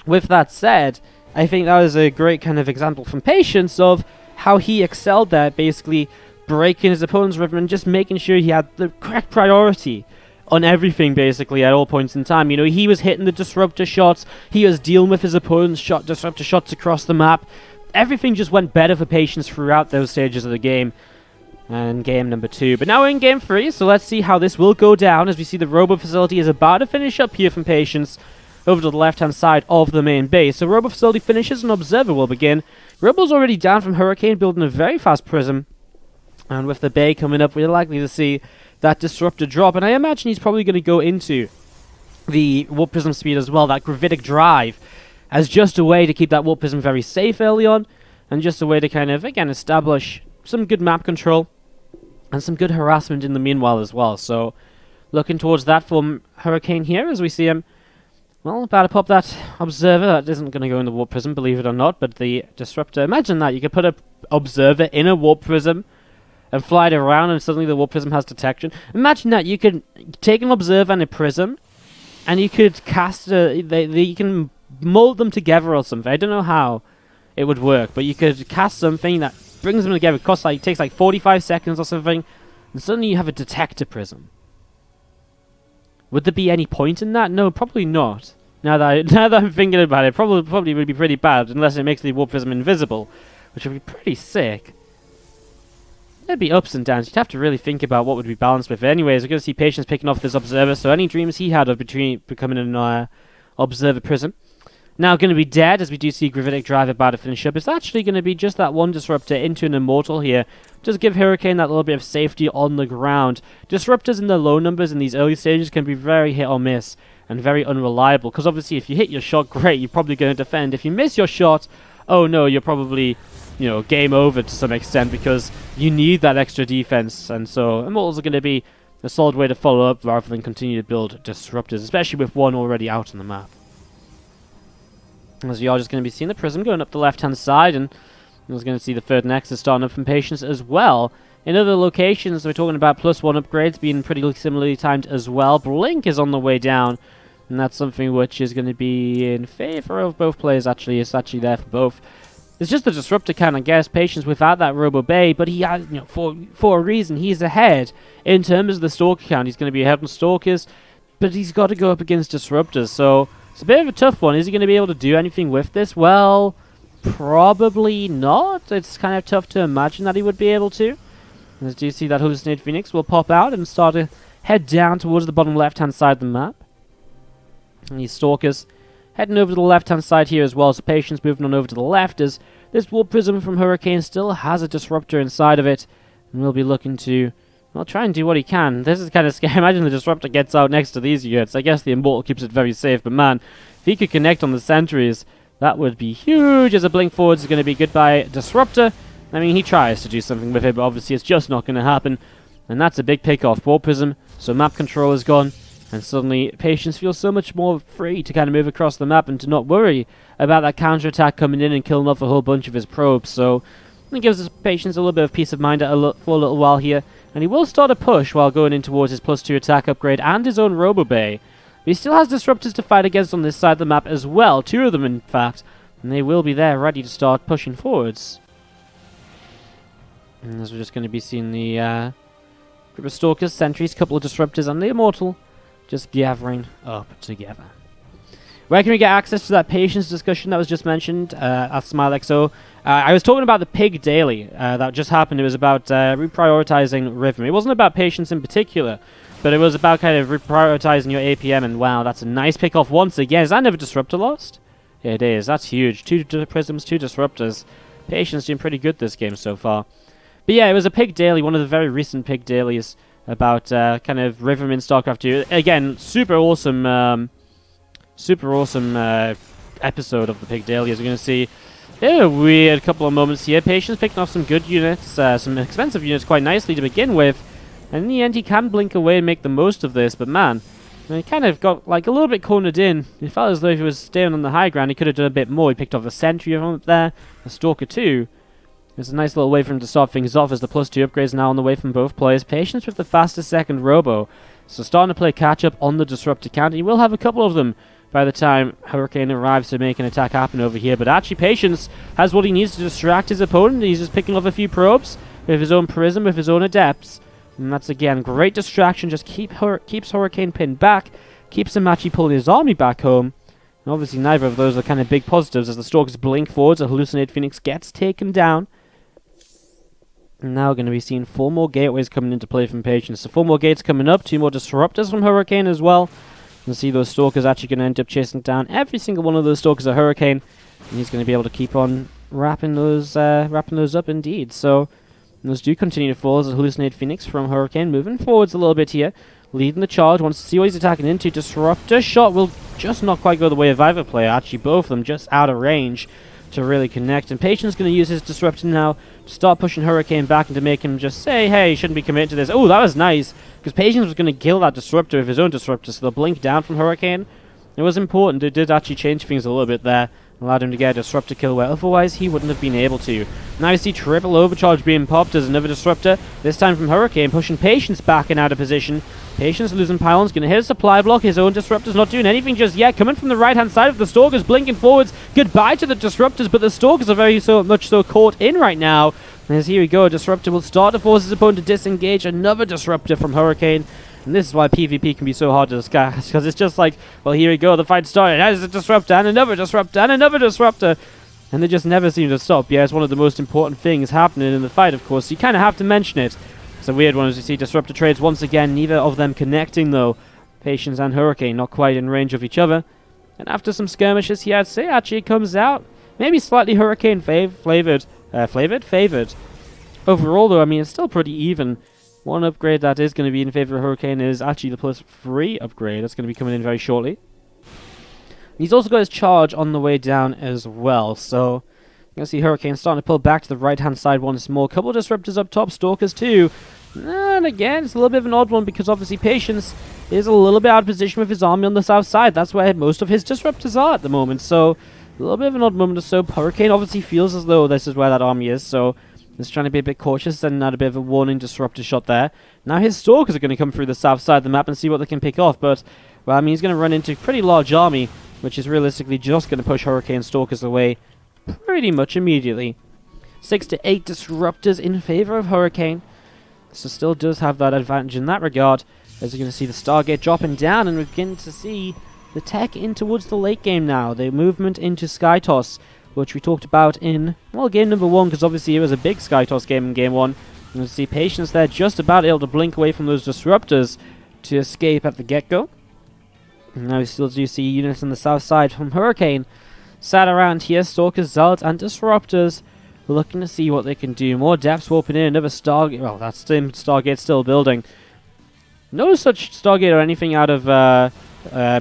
with that said, I think that was a great kind of example from Patience of how he excelled there, basically breaking his opponent's rhythm and just making sure he had the correct priority on everything, basically, at all points in time. You know, he was hitting the disruptor shots, he was dealing with his opponent's disruptor shots across the map. Everything just went better for Patience throughout those stages of the game. And game number 2. But now we're in game 3, so let's see how this will go down as we see the Robo Facility is about to finish up here from Patience over to the left-hand side of the main base. So Robo Facility finishes and Observer will begin. Robo's already down from Hurricane, building a very fast Prism. And with the Bay coming up, we're likely to see that Disruptor drop. And I imagine he's probably going to go into the Warp Prism speed as well, that Gravitic Drive, as just a way to keep that Warp Prism very safe early on. And just a way to kind of, again, establish some good map control and some good harassment in the meanwhile as well. So looking towards that from Hurricane here as we see him. Well, about to pop that Observer. That isn't going to go in the Warp Prism, believe it or not, but the Disruptor. Imagine that. You could put an Observer in a Warp Prism and fly it around, and suddenly the Warp Prism has detection. Imagine that. You could take an Observer and a Prism, and you could cast you can mold them together or something. I don't know how it would work, but you could cast something that brings them together. It takes like 45 seconds or something, and suddenly you have a Detector Prism. Would there be any point in that? No, probably not. Now that I'm thinking about it, probably would be pretty bad unless it makes the Warp Prism invisible, which would be pretty sick. There'd be ups and downs. You'd have to really think about what would be balanced with it. Anyways, we're going to see Patience picking off this Observer, so any dreams he had of becoming an Observer Prism now going to be dead, as we do see Gravitic Drive about to finish up. It's actually going to be just that one Disruptor into an Immortal here. Just give Hurricane that little bit of safety on the ground. Disruptors in the low numbers in these early stages can be very hit or miss and very unreliable, because obviously if you hit your shot, great, you're probably going to defend. If you miss your shot, oh no, you're probably you know, game over to some extent, because you need that extra defense, and so Immortals are going to be a solid way to follow up rather than continue to build disruptors, especially with one already out on the map. As you are just going to be seeing the Prism going up the left-hand side, and you're going to see the third Nexus starting up from Patience as well. In other locations, we're talking about +1 upgrades being pretty similarly timed as well. Blink is on the way down, and that's something which is going to be in favor of both players, actually. It's actually there for both. It's just the Disruptor count, I guess. Patience without that Robo Bay, but he has, you know, for a reason, he's ahead in terms of the Stalker count. He's going to be ahead on Stalkers, but he's got to go up against Disruptors, so it's a bit of a tough one. Is he going to be able to do anything with this? Well, probably not. It's kind of tough to imagine that he would be able to. As you see, that Hallucinated Phoenix will pop out and start to head down towards the bottom left-hand side of the map. And these Stalkers heading over to the left-hand side here as well, so Patience moving on over to the left, as this Warp Prism from Hurricane still has a Disruptor inside of it, and we'll be looking to, well, try and do what he can. This is kind of scary. Imagine the Disruptor gets out next to these units. I guess the Immortal keeps it very safe, but man, if he could connect on the sentries, that would be huge, as a blink forwards is going to be goodbye Disruptor. I mean, he tries to do something with it, but obviously it's just not going to happen, and that's a big pick off Warp Prism, so map control is gone. And suddenly, Patience feels so much more free to kind of move across the map and to not worry about that counterattack coming in and killing off a whole bunch of his probes. So, it gives us Patience a little bit of peace of mind for a little while here. And he will start a push while going in towards his +2 attack upgrade and his own Robo Bay. But he still has Disruptors to fight against on this side of the map as well. 2 of them, in fact. And they will be there ready to start pushing forwards. And as we're just going to be seeing the group of Stalkers, Sentries, couple of Disruptors, and the Immortal just gathering up together. Where can we get access to that Patience discussion that was just mentioned at SmileXO? I was talking about the Pig Daily that just happened. It was about reprioritizing Rhythm. It wasn't about Patience in particular, but it was about kind of reprioritizing your APM, and wow, that's a nice pick off once again. Is that another Disruptor lost? Yeah, it is. That's huge. 2 Prisms, 2 Disruptors. Patience doing pretty good this game so far. But yeah, it was a Pig Daily, one of the very recent Pig Dailies, about kind of Rhythm in StarCraft 2. Again, super awesome episode of the Pig Daily, as you're going to see. A weird couple of moments here. Patience picking off some good units, some expensive units quite nicely to begin with. And in the end, he can blink away and make the most of this. But man, he kind of got like a little bit cornered in. It felt as though if he was staying on the high ground, he could have done a bit more. He picked off a Sentry from up there, a Stalker too. It's a nice little way for him to start things off, as the +2 upgrades now on the way from both players. Patience with the fastest second Robo. So starting to play catch-up on the Disruptor count. He will have a couple of them by the time Hurricane arrives to make an attack happen over here. But actually, Patience has what he needs to distract his opponent. He's just picking off a few probes with his own Prism, with his own Adepts. And that's, again, great distraction. Just keeps Hurricane pinned back. Keeps him actually pulling his army back home. And obviously, neither of those are kind of big positives, as the Stalkers blink forwards. A Hallucinated Phoenix gets taken down. And now we're going to be seeing 4 more gateways coming into play from Patience. So 4 more gates coming up, 2 more Disruptors from Hurricane as well. You can see those Stalkers actually going to end up chasing down every single one of those Stalkers at Hurricane. And he's going to be able to keep on wrapping those up indeed. So those do continue to fall as a Hallucinated Phoenix from Hurricane, moving forwards a little bit here. Leading the charge, wants to see what he's attacking into. Disruptor shot will just not quite go the way of either player. Actually, both of them just out of range to really connect. And Patience going to use his Disruptor now to start pushing Hurricane back and to make him just say, hey, you shouldn't be committed to this. Oh, that was nice, because Patience was going to kill that Disruptor with his own Disruptor, so the blink down from Hurricane, it was important. It did actually change things a little bit there, allowed him to get a Disruptor kill where otherwise he wouldn't have been able to. Now you see triple overcharge being popped as another Disruptor, this time from Hurricane, pushing Patience back and out of position. Patience losing pylons, going to hit a supply block. His own Disruptor's not doing anything just yet. Coming from the right-hand side of the Stalkers, blinking forwards. Goodbye to the Disruptors, but the Stalkers are very much so caught in right now. As here we go, Disruptor will start to force his opponent to disengage. Another Disruptor from Hurricane. And this is why PvP can be so hard to discuss, because it's just like, well, here we go, the fight started. There's a Disruptor, and another Disruptor, and another Disruptor. And they just never seem to stop. Yeah, it's one of the most important things happening in the fight, of course. So you kind of have to mention it. It's a weird one as you see Disruptor trades once again, neither of them connecting though. Patience and Hurricane not quite in range of each other. And after some skirmishes here, I'd say actually comes out maybe slightly Hurricane favored. Overall though, I mean, it's still pretty even. One upgrade that is going to be in favor of Hurricane is actually the +3 upgrade. That's going to be coming in very shortly. And he's also got his charge on the way down as well, so You can see Hurricane starting to pull back to the right-hand side once more. Couple of disruptors up top, Stalkers too. And again, it's a little bit of an odd one because obviously Patience is a little bit out of position with his army on the south side. That's where most of his disruptors are at the moment. So, a little bit of an odd moment or so. Hurricane obviously feels as though this is where that army is. So, he's trying to be a bit cautious, sending out a bit of a warning disruptor shot there. Now his Stalkers are going to come through the south side of the map and see what they can pick off. But, well, I mean, he's going to run into a pretty large army, which is realistically just going to push Hurricane Stalkers away pretty much immediately. 6 to 8 disruptors in favor of Hurricane. So still does have that advantage in that regard. As you're going to see the Stargate dropping down, and we begin to see the tech in towards the late game now. The movement into Sky Toss, which we talked about in, well, game number 1, because obviously it was a big Sky Toss game in game 1. You can see Patience there just about able to blink away from those disruptors to escape at the get-go. Now we still do see units on the south side from Hurricane sat around here, Stalkers, Zealots, and Disruptors, looking to see what they can do. More depths warping in, another Stargate. Well, that same Stargate still building. No such Stargate or anything out of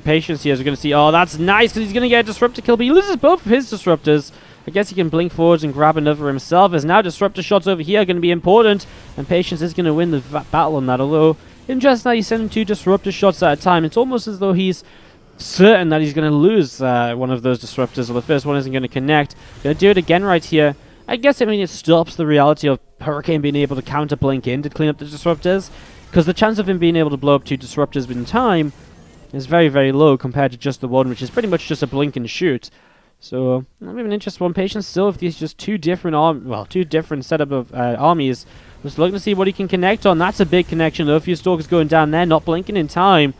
Patience here. As we're going to see, oh, that's nice, because he's going to get a Disruptor kill, but he loses both of his Disruptors. I guess he can blink forwards and grab another himself, as now Disruptor shots over here are going to be important, and Patience is going to win the battle on that, although, interesting that he's sending 2 Disruptor shots at a time. It's almost as though he's certain that he's going to lose one of those Disruptors, or the first one isn't going to connect. Going to do it again right here. I guess, I mean, it stops the reality of Hurricane being able to counter-blink in to clean up the Disruptors, because the chance of him being able to blow up 2 Disruptors in time is very, very low compared to just the one, which is pretty much just a blink and shoot. So, not even an interesting one. Patience still, if these just two different setup of armies. Just looking to see what he can connect on. That's a big connection, though. A few Stalkers going down there, not blinking in time.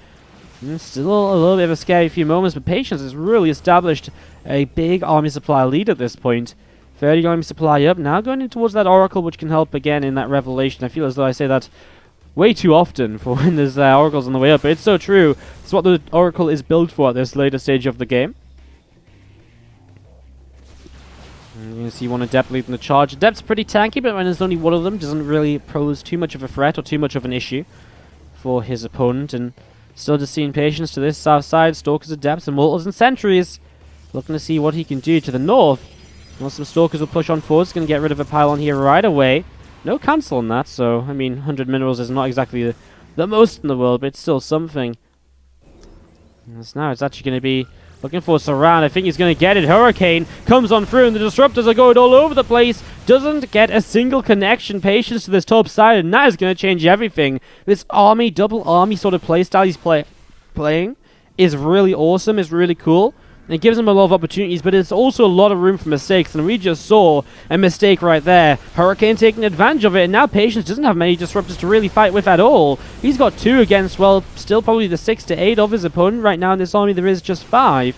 And still a little bit of a scary few moments, but Patience has really established a big army supply lead at this point. 30 army supply up, now going in towards that Oracle, which can help again in that Revelation. I feel as though I say that way too often for when there's Oracles on the way up, but it's so true. It's what the Oracle is built for at this later stage of the game. And you can see one Adept leading the charge. Adept's pretty tanky, but when there's only one of them, doesn't really pose too much of a threat or too much of an issue for his opponent. And still just seeing Patience to this south side, Stalkers, Adepts, Immortals, and Sentries. Looking to see what he can do to the north. Well, some Stalkers will push on forward. It's going to get rid of a pylon here right away. No cancel on that, so, I mean, 100 minerals is not exactly the most in the world, but it's still something. And now it's actually going to be looking for a surround. I think he's going to get it. Hurricane comes on through, and the Disruptors are going all over the place. Doesn't get a single connection. Patience to this top side, and that is going to change everything. This army, double army sort of playstyle he's playing is really awesome, is really cool. It gives him a lot of opportunities, but it's also a lot of room for mistakes, and we just saw a mistake right there. Hurricane taking advantage of it, and now Patience doesn't have many Disruptors to really fight with at all. He's got 2 against, well, still probably the 6 to 8 of his opponent. Right now in this army there is just 5.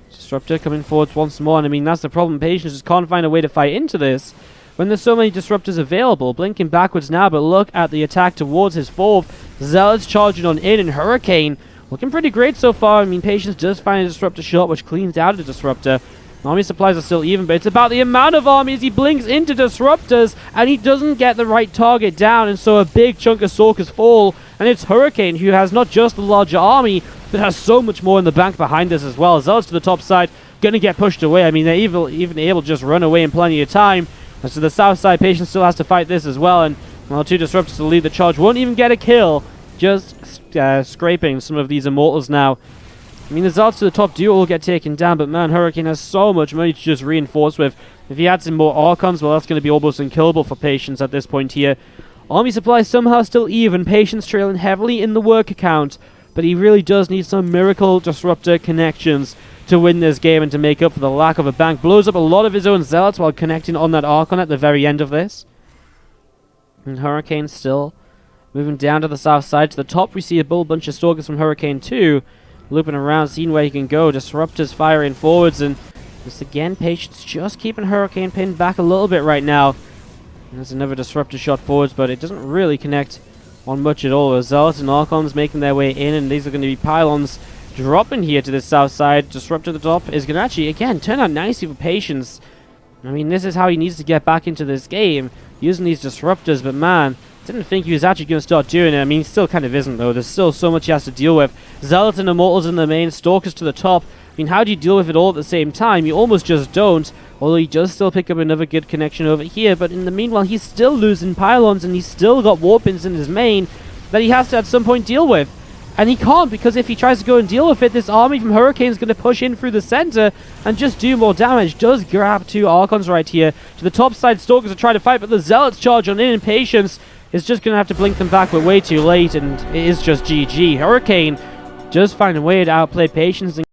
Disruptor coming forwards once more, and I mean, that's the problem. Patience just can't find a way to fight into this when there's so many Disruptors available. Blinking backwards now, but look at the attack towards his 4th. Zealots charging on in, and Hurricane looking pretty great so far. I mean, Patience does find a Disruptor shot, which cleans out a Disruptor. Army supplies are still even, but it's about the amount of armies he blinks into Disruptors, and he doesn't get the right target down, and so a big chunk of Stalkers fall, and it's Hurricane, who has not just the larger army, but has so much more in the bank behind this as well. Zealots to the top side, gonna get pushed away. I mean, they're even able to just run away in plenty of time. And so the south side, Patience still has to fight this as well, and, well, 2 Disruptors to lead the charge. Won't even get a kill. Just scraping some of these Immortals now. I mean, the Zealots to the top do all get taken down, but man, Hurricane has so much money to just reinforce with. If he adds in more Archons, well, that's going to be almost unkillable for Patience at this point here. Army supply somehow still even. Patience trailing heavily in the work account, but he really does need some miracle Disruptor connections to win this game and to make up for the lack of a bank. Blows up a lot of his own Zealots while connecting on that Archon at the very end of this. And Hurricane still moving down to the south side. To the top, we see a bunch of Stalkers from Hurricane 2. Looping around, seeing where he can go. Disruptors firing forwards, and just again, Patience just keeping Hurricane pinned back a little bit right now. And there's another Disruptor shot forwards, but it doesn't really connect on much at all. The Zealots and Archons making their way in, and these are going to be pylons dropping here to the south side. Disruptor at the top is going to actually, again, turn out nicely for Patience. I mean, this is how he needs to get back into this game, using these Disruptors, but man, didn't think he was actually going to start doing it. I mean, he still kind of isn't, though. There's still so much he has to deal with. Zealots and Immortals in the main, Stalkers to the top. I mean, how do you deal with it all at the same time? You almost just don't. Although he does still pick up another good connection over here, but in the meanwhile, he's still losing pylons, and he's still got warpins in his main that he has to at some point deal with. And he can't, because if he tries to go and deal with it, this army from Hurricane is going to push in through the center and just do more damage. Does grab 2 Archons right here. To the top side, Stalkers are trying to fight, but the Zealots charge on in, and Patience is just going to have to blink them back, but way too late, and it is just GG. Hurricane just find a way to outplay Patience and